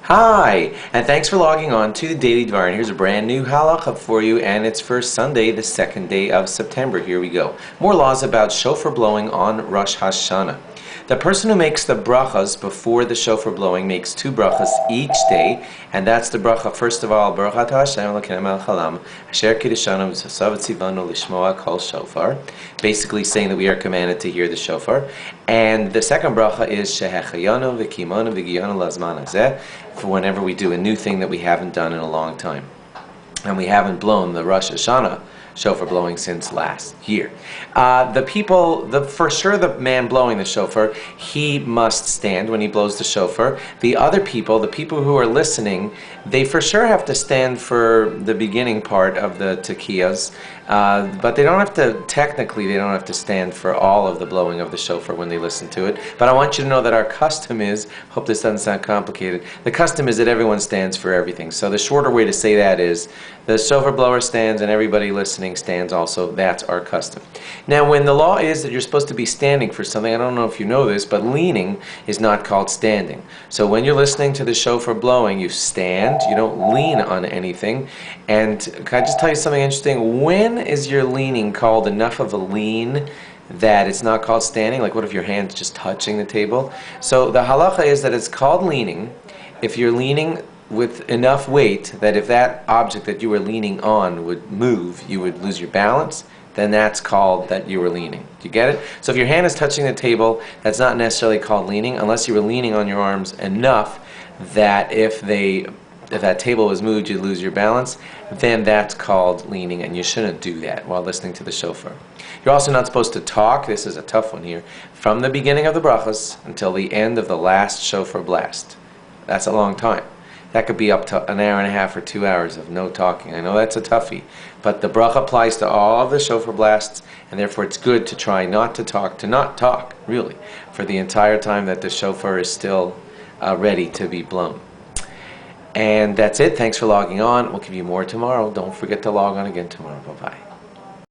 Hi, and thanks for logging on to the Daily Dvar. And here's a brand new Halacha for you, and it's for Sunday, the second day of September. Here we go. More laws about shofar blowing on Rosh Hashanah. The person who makes the brachas before the shofar blowing makes two brachas each day, and that's the bracha, first of all, Baruch atah Hashem Elokeinu melech haolam, asher kiddushanu v'sasav tzivanu lishmoa kol shofar, basically saying that we are commanded to hear the shofar. And the second bracha is shehechayanu v'kimanu v'giyanu lazman hazeh, for whenever we do a new thing that we haven't done in a long time. And we haven't blown the Rosh Hashanah shofar blowing since last year. For sure the man blowing the shofar, he must stand when he blows the shofar. The other people, the people who are listening, they for sure have to stand for the beginning part of the tekiyas, but they don't have to, technically they don't have to stand for all of the blowing of the shofar when they listen to it. But I want you to know that our custom is, hope this doesn't sound complicated, the custom is that everyone stands for everything. So the shorter way to say that is, the shofar blower stands and everybody listening stands also. That's our custom. Now, when the law is that you're supposed to be standing for something, I don't know if you know this, but leaning is not called standing. So when you're listening to the shofar blowing, you stand, you don't lean on anything. And can I just tell you something interesting? When is your leaning called enough of a lean that it's not called standing? Like, what if your hand's just touching the table? So the halacha is that it's called leaning if you're leaning with enough weight that if that object that you were leaning on would move, you would lose your balance, then that's called that you were leaning. Do you get it? So if your hand is touching the table, that's not necessarily called leaning, unless you were leaning on your arms enough that if that table was moved, you'd lose your balance, then that's called leaning, and you shouldn't do that while listening to the shofar. You're also not supposed to talk, this is a tough one here, from the beginning of the brachas until the end of the last shofar blast. That's a long time. That could be up to an hour and a half or 2 hours of no talking. I know that's a toughie, but the bracha applies to all of the shofar blasts, and therefore it's good to try not to talk, really, for the entire time that the shofar is still ready to be blown. And that's it. Thanks for logging on. We'll give you more tomorrow. Don't forget to log on again tomorrow. Bye-bye.